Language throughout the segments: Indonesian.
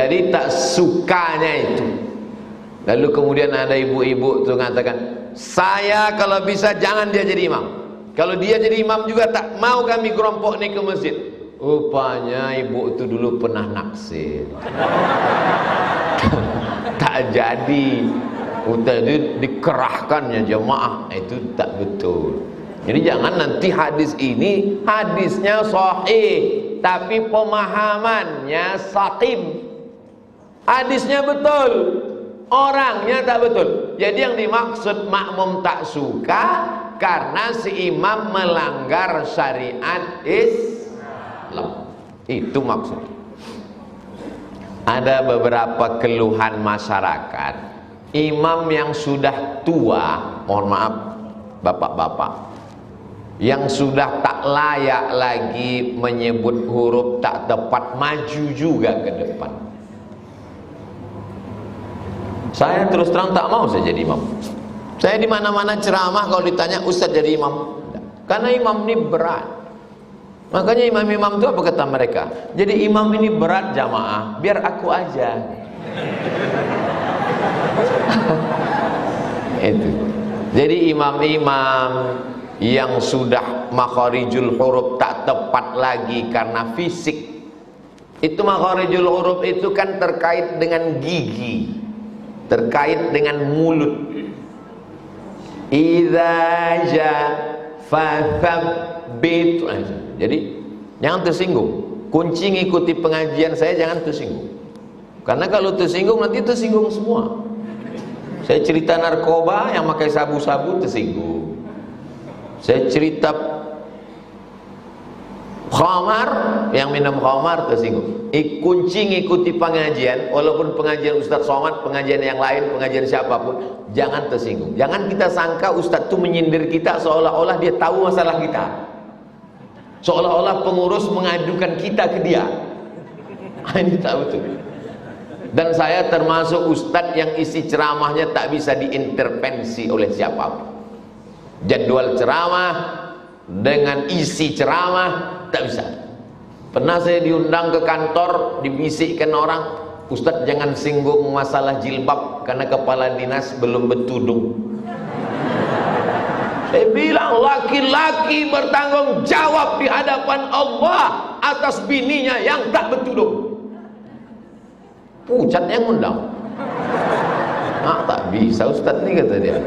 Jadi tak sukanya itu. Lalu kemudian ada ibu-ibu tuh mengatakan, saya kalau bisa jangan dia jadi imam. Kalau dia jadi imam juga tak mau kami kerompok ni ke masjid. Rupanya ibu itu dulu pernah naksir. Tak jadi. Udah dikerahkannya jemaah, itu tak betul. Jadi jangan nanti hadis ini hadisnya sahih tapi pemahamannya saqim. Hadisnya betul, orangnya tak betul. Jadi yang dimaksud makmum tak suka karena si imam melanggar syariat Islam. Itu maksud. Ada beberapa keluhan masyarakat, imam yang sudah tua, mohon maaf bapak-bapak, yang sudah tak layak lagi menyebut huruf tak tepat, maju juga ke depan. Saya terus terang tak mau saya jadi imam. Saya di mana-mana ceramah kalau ditanya ustaz jadi imam, karena imam ini berat. Makanya imam-imam itu apa kata mereka? Jadi imam ini berat jamaah, biar aku aja. Itu. Jadi imam-imam yang sudah makharijul huruf tak tepat lagi karena fisik. Itu makharijul huruf itu kan terkait dengan gigi, terkait dengan mulut. Idza ja fathabbit. Jadi jangan tersinggung. Kunci ngikuti pengajian saya, jangan tersinggung. Karena kalau tersinggung nanti tersinggung semua. Saya cerita narkoba yang pakai sabu-sabu tersinggung. Saya cerita khamar yang minum khamar tersinggung. Kunci ngikuti pengajian, walaupun pengajian Ustaz Somad, pengajian yang lain, pengajian siapapun, jangan tersinggung. Jangan kita sangka Ustaz itu menyindir kita seolah-olah dia tahu masalah kita, seolah-olah pengurus mengadukan kita ke dia. Ini tak betul. Dan saya termasuk Ustaz yang isi ceramahnya tak bisa diintervensi oleh siapapun. Jadwal ceramah dengan isi ceramah tak bisa. Pernah saya diundang ke kantor, dibisikkan orang, Ustaz jangan singgung masalah jilbab karena kepala dinas belum bertudung. Saya bilang laki-laki bertanggung jawab di hadapan Allah atas bininya yang tak bertudung. Pucat yang undang. Tak bisa Ustaz ni, kata dia.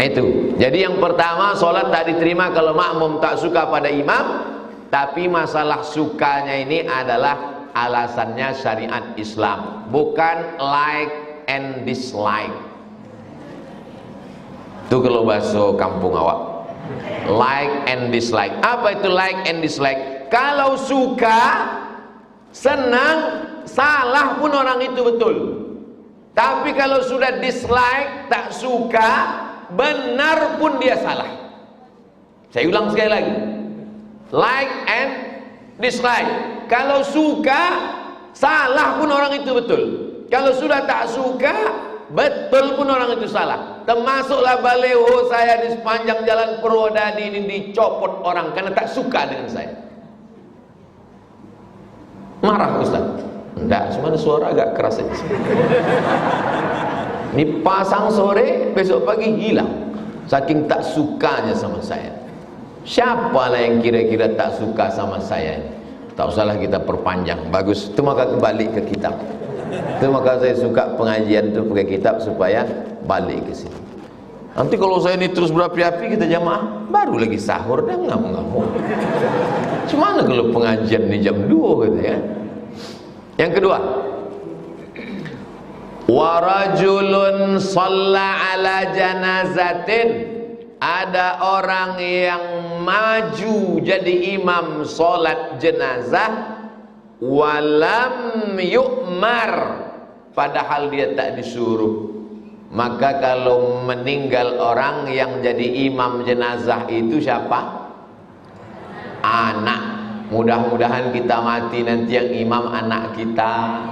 Itu. Jadi yang pertama, solat tak diterima kalau makmum tak suka pada imam. Tapi masalah sukanya ini adalah alasannya syariat Islam, bukan like and dislike. Itu kalau bahasa kampung awak, like and dislike. Apa itu like and dislike? Kalau suka, senang, salah pun orang itu betul. Tapi kalau sudah dislike, tak suka, benar pun dia salah. Saya ulang sekali lagi, like and dislike. Kalau suka, salah pun orang itu betul. Kalau sudah tak suka, betul pun orang itu salah. Termasuklah baleho saya di sepanjang jalan Purwodadi ini dicopot orang karena tak suka dengan saya. Marah Ustaz? Enggak, cuma suara agak keras saja. Ini pasang sore, besok pagi hilang. Saking tak sukanya sama saya. Siapalah yang kira-kira tak suka sama saya? Tak usahlah kita perpanjang. Bagus, itu maka kembali ke kitab. Itu maka saya suka pengajian itu pakai kitab supaya balik ke sini. Nanti kalau saya ini terus berapi-api kita jamaah, baru lagi sahur dan ngamuk-ngamuk. Cuma kalau pengajian ini jam 2 gitu ya. Yang kedua, warajulun shalla ala janazatin. Ada orang yang maju jadi imam sholat jenazah, walam yu'mar, padahal dia tak disuruh. Maka kalau meninggal orang yang jadi imam jenazah itu siapa? Anak. Mudah-mudahan kita mati nanti yang imam anak kita.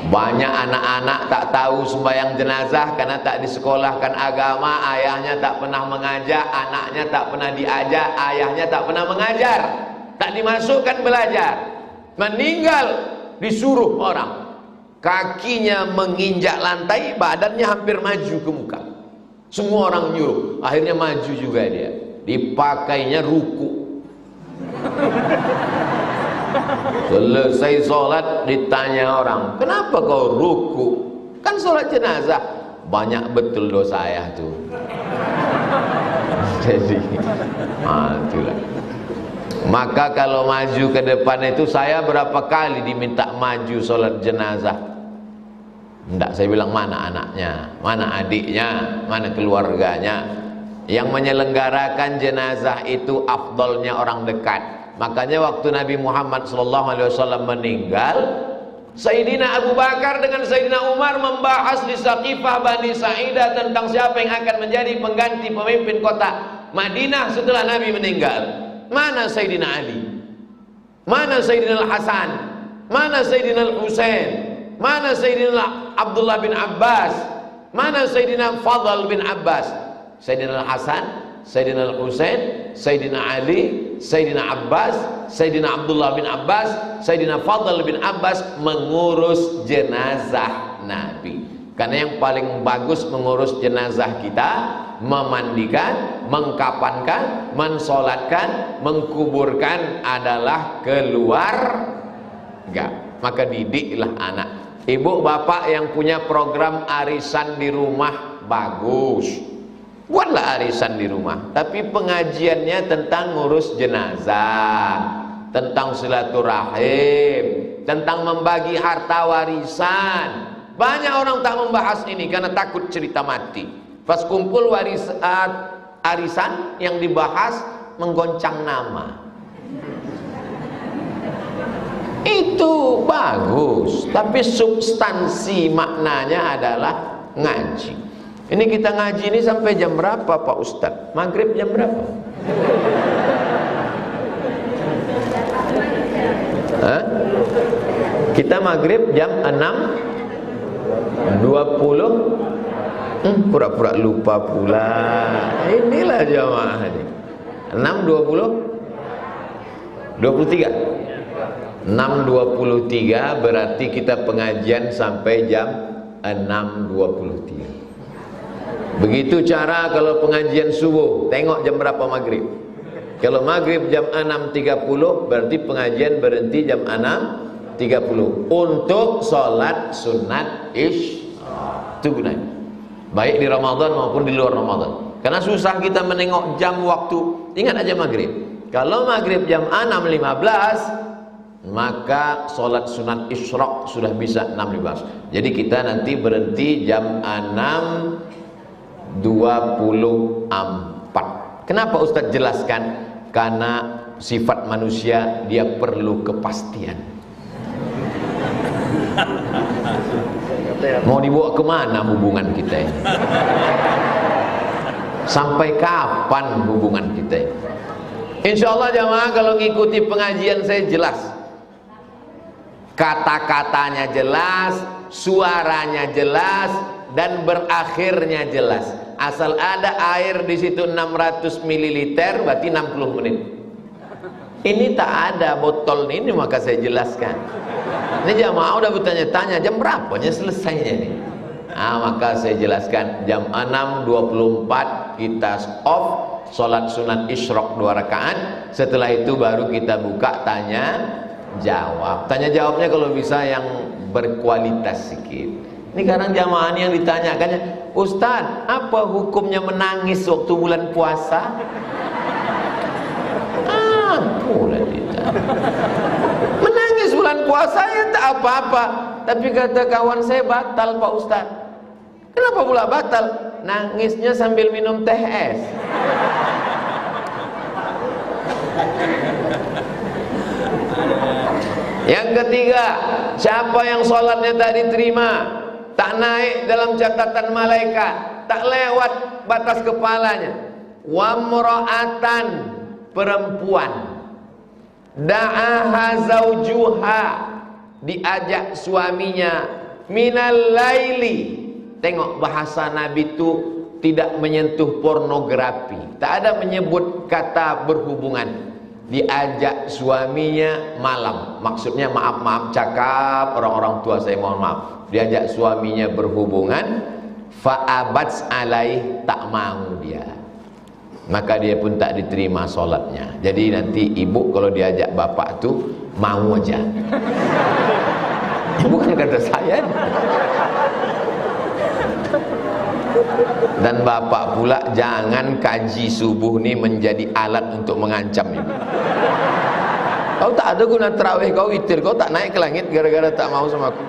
Banyak anak-anak tak tahu sembahyang jenazah karena tak disekolahkan agama. Ayahnya tak pernah mengajar, anaknya tak pernah diajar, ayahnya tak pernah mengajar, tak dimasukkan belajar. meninggal disuruh orang, kakinya menginjak lantai, badannya hampir maju ke muka. Semua orang nyuruh, akhirnya maju juga dia. Dipakainya ruku. Selesai sholat ditanya orang, kenapa kau ruku? Kan sholat jenazah. Banyak betul dosa saya tuh. Jadi itulah. Maka kalau maju ke depan itu, saya berapa kali diminta maju sholat jenazah. Enggak, saya bilang mana anaknya, mana adiknya, mana keluarganya. Yang menyelenggarakan jenazah itu afdolnya orang dekat. Makanya waktu Nabi Muhammad SAW meninggal, Sayyidina Abu Bakar dengan Sayyidina Umar membahas di Saqifah Bani Sa'idah tentang siapa yang akan menjadi pengganti pemimpin kota Madinah setelah Nabi meninggal. Mana Sayyidina Ali? Mana Sayyidina Al-Hasan? Mana Sayyidina Al-Husain? Mana Sayyidina Abdullah bin Abbas? Mana Sayyidina Fadl bin Abbas? Sayyidina Al-Hasan, Sayyidina Al-Husain, Sayyidina Ali, Sayyidina Abbas, Sayyidina Abdullah bin Abbas, Sayyidina Fadl bin Abbas mengurus jenazah Nabi. Karena yang paling bagus mengurus jenazah kita, memandikan, mengkapankan, mensolatkan, mengkuburkan adalah keluarga. Maka didiklah anak. Ibu bapak yang punya program arisan di rumah, bagus, buatlah arisan di rumah. Tapi pengajiannya tentang ngurus jenazah, tentang silaturahim, tentang membagi harta warisan. Banyak orang tak membahas ini karena takut cerita mati. Pas kumpul arisan yang dibahas menggoncang nama. Itu bagus, tapi substansi maknanya adalah ngaji. Ini kita ngaji ini sampai jam berapa Pak Ustadz? Maghrib jam berapa? Hah? Kita maghrib jam 6.20. Pura-pura lupa pula. Inilah jamaah ini. 6.23 berarti kita pengajian sampai jam 6.23. Begitu cara kalau pengajian subuh. Tengok jam berapa maghrib. Kalau maghrib jam 6.30 berarti pengajian berhenti jam 6.30 untuk sholat sunat isya. Itu gunanya, baik di Ramadan maupun di luar Ramadan. Karena susah kita menengok jam waktu. Ingat aja maghrib. Kalau maghrib jam 6.15 maka sholat sunat isyraq sudah bisa 6.15. Jadi kita nanti berhenti jam 6.24. Kenapa Ustadz jelaskan? Karena sifat manusia dia perlu kepastian. Mau dibawa kemana hubungan kita ini? Sampai kapan hubungan kita ini? Insya Allah jamaah kalau ngikuti pengajian saya jelas, kata-katanya jelas, suaranya jelas, dan berakhirnya jelas. Asal ada air di situ 600 ml berarti 60 menit. Ini tak ada botol ini, maka saya jelaskan. Ini jamaah udah bertanya-tanya jam berapanya selesainya ini. Maka saya jelaskan jam 6.24 kita off, sholat sunat isyraq 2 rakaat. Setelah itu baru kita buka tanya jawab. Tanya jawabnya kalau bisa yang berkualitas sedikit. Ini kadang jamaah yang ditanyakannya, Ustadz, apa hukumnya menangis waktu bulan puasa? Pula ditanya. Menangis bulan puasa ya tak apa-apa. Tapi kata kawan saya batal Pak Ustadz. Kenapa pula batal? Nangisnya sambil minum teh es. Yang ketiga, siapa yang sholatnya tak diterima, tak naik dalam catatan malaikat, tak lewat batas kepalanya. Wa mra'atan, perempuan, da'aha zaujuha, diajak suaminya, minal laili. Tengok bahasa Nabi itu tidak menyentuh pornografi, tak ada menyebut kata berhubungan. diajak suaminya malam, maksudnya maaf cakap, orang-orang tua saya mohon maaf, diajak suaminya berhubungan, fa'abats alaih, tak mau dia, maka dia pun tak diterima sholatnya. Jadi nanti ibu kalau diajak bapak tuh mau aja. Bukan kata saya. Dan bapak pula jangan kaji subuh ini menjadi alat untuk mengancam ibu. Kau tak ada guna terawih, kau witir, kau tak naik ke langit gara-gara tak mau sama aku.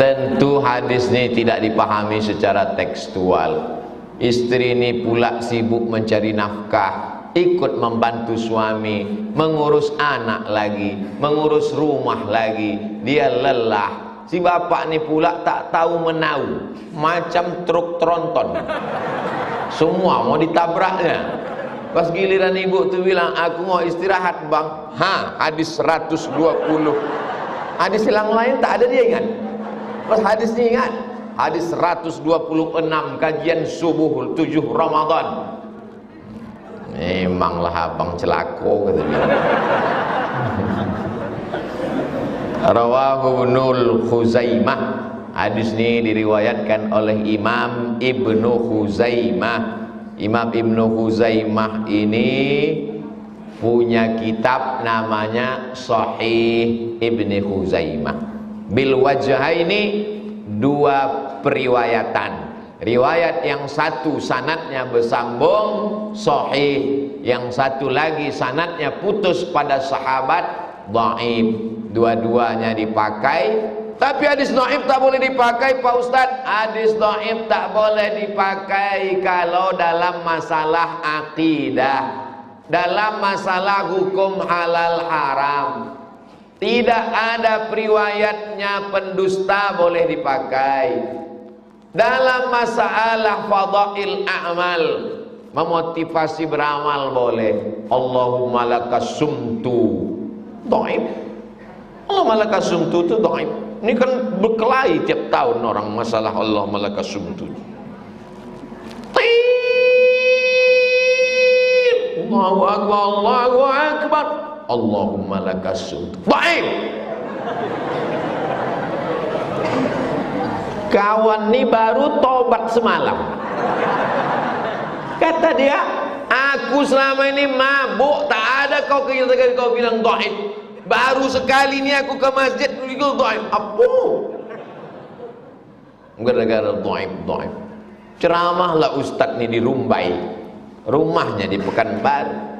Tentu hadis ini tidak dipahami secara tekstual. Istri ini pula sibuk mencari nafkah, ikut membantu suami, mengurus anak lagi, mengurus rumah lagi, dia lelah. Si bapak ini pula tak tahu menau, macam truk tronton, semua mau ditabraknya. Pas giliran ibu tuh bilang, aku mau istirahat bang. Hadis 120, hadis yang lain tak ada dia ingat. Pas hadis ini ingat, hadis 126 kajian subuh 7 Ramadan. Memanglah abang celako, kata dia. Rawahu Ibnul Khuzaimah. Hadis ini diriwayatkan oleh Imam Ibnu Khuzaimah. Imam Ibnu Khuzaimah ini punya kitab namanya Sahih Ibnu Khuzaimah. Bil wajhaini, dua periwayatan. Riwayat yang satu sanadnya bersambung sahih, yang satu lagi sanadnya putus pada sahabat dhaif. Dua-duanya dipakai, tapi hadis dhaif tak boleh dipakai Pak Ustadz. Hadis dhaif tak boleh dipakai kalau dalam masalah akidah, dalam masalah hukum halal haram. Tidak ada periwayatnya pendusta boleh dipakai. Dalam masalah fadail a'mal, memotivasi beramal boleh. Allahumma lakas sumtu, dhaif. Allahumma lakas sumtu itu dhaif. Ini kan berkelahi tiap tahun orang masalah Allahumma lakas sumtu. Allahu akbar, Allahu akbar, Allahumma lakas sumtu, dhaif. Kawan ini baru tobat semalam. Kata dia, aku selama ini mabuk, tak ada kau kegiatan kau bilang dhaif. Baru sekali ini aku ke masjid itu dhaif. Apa? Gara-gara dhaif. Ceramahlah ustaz ini di Rumbai, rumahnya di Pekanbaru.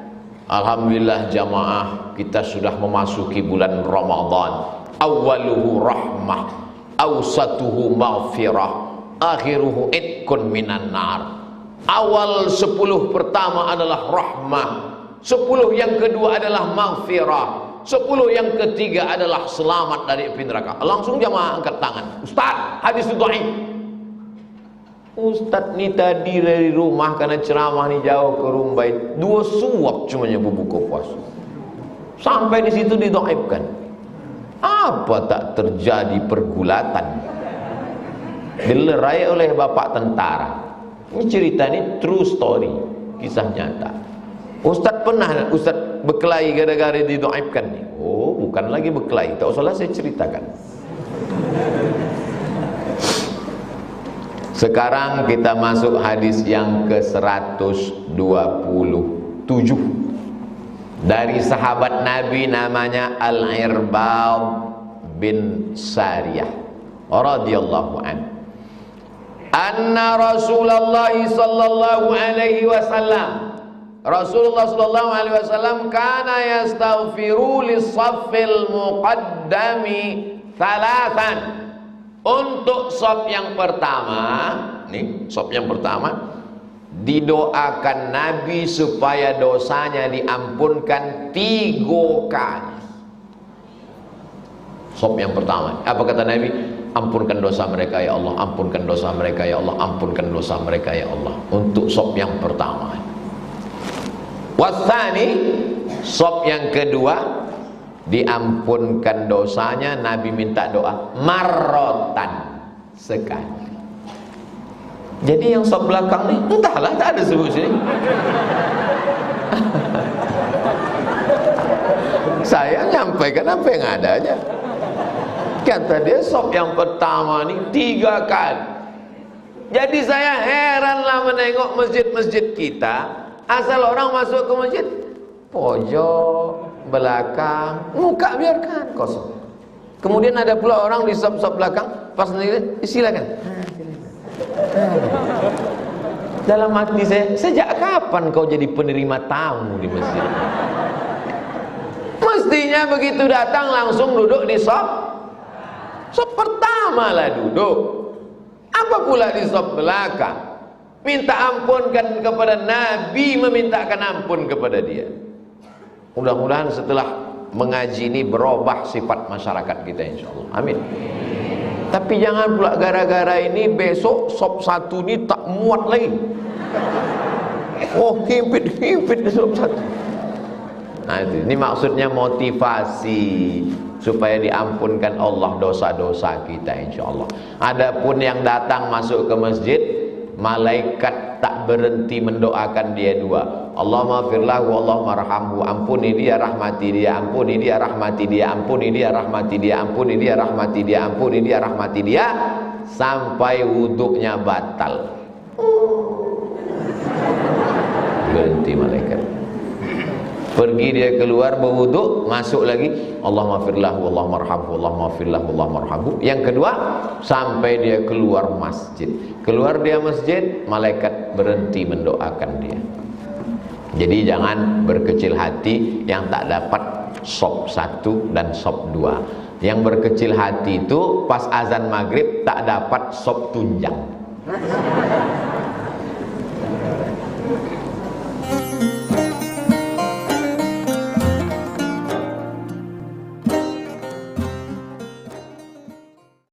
Alhamdulillah jamaah, kita sudah memasuki bulan Ramadan. Awaluhu rahmah, awsatuhu maghfirah, akhiruhu itqun minan nar. Awal 10 pertama adalah rahmah, 10 yang kedua adalah maghfirah, 10 yang ketiga adalah selamat dari api neraka. Langsung jamaah angkat tangan. Ustaz, hadis itu dhaif. Ustaz ni tadi dari rumah karena ceramah ni jauh ke Rumbai, 2 suap cumanya berbuka puasa. Sampai di situ didhaifkan. Apa tak terjadi pergulatan? Dilerai oleh bapak tentara. Ini cerita ini true story, kisah nyata. Ustaz pernah berkelahi gara-gara didhaifkan nih. Oh, bukan lagi berkelahi, tak usahlah saya ceritakan. Sekarang kita masuk hadis yang ke-127 dari sahabat Nabi namanya Al-Irbad bin Sariyah radhiyallahu anhu. Anna Rasulullah sallallahu alaihi wasallam, Rasulullah sallallahu alaihi wasallam kana yastaghfiru lis-saffil muqaddami thalathan. Untuk shaf yang pertama, nih shaf yang pertama didoakan Nabi supaya dosanya diampunkan 3 kali. Shaf yang pertama, apa kata Nabi? Ampunkan dosa mereka ya Allah, ampunkan dosa mereka ya Allah, ampunkan dosa mereka ya Allah. Untuk shaf yang pertama. Wasani, shaf yang kedua, diampunkan dosanya, Nabi minta doa marrotan, sekali. Jadi yang sop belakang nih, entahlah, tak ada sebut sini. Saya nyampaikan apa yang ada aja. Kata dia sop yang pertama nih 3 kali. Jadi saya heranlah menengok masjid-masjid kita, asal orang masuk ke masjid, pojok, belakang, muka biarkan kosong. Kemudian ada pula orang di sop-sop belakang, pas nanti silakan. Dalam hati saya, sejak kapan kau jadi penerima tamu di masjid? Mestinya begitu datang langsung duduk di sop pertama lah duduk. Apa pula di sop belakang? Minta ampunkan kepada Nabi, memintakan ampun kepada dia. Mudah-mudahan setelah mengaji ini berubah sifat masyarakat kita, insyaallah. Amin. Tapi jangan pula gara-gara ini besok sop 1 ini tak muat lagi. Oh, himpit sop 1. Nah, ini maksudnya motivasi supaya diampunkan Allah dosa-dosa kita, insyaallah. Adapun yang datang masuk ke masjid, malaikat tak berhenti mendoakan dia dua. Allahumma firlahu, Allahumma rahamhu. Ampuni dia, rahmati dia, ampuni dia, rahmati dia, ampuni dia, rahmati dia, ampuni dia, rahmati dia, ampuni dia, rahmati dia, sampai wuduknya batal. Berhenti malaikat. Pergi dia keluar berwuduk, masuk lagi, Allahumma firlahu, Allahumma rahamhu, Allahumma firlahu, Allahumma rahamhu. Yang kedua, sampai dia keluar masjid. Keluar dia masjid, malaikat berhenti mendoakan dia. Jadi jangan berkecil hati yang tak dapat sop 1 dan sop 2. Yang berkecil hati itu pas azan maghrib tak dapat sop tunjang.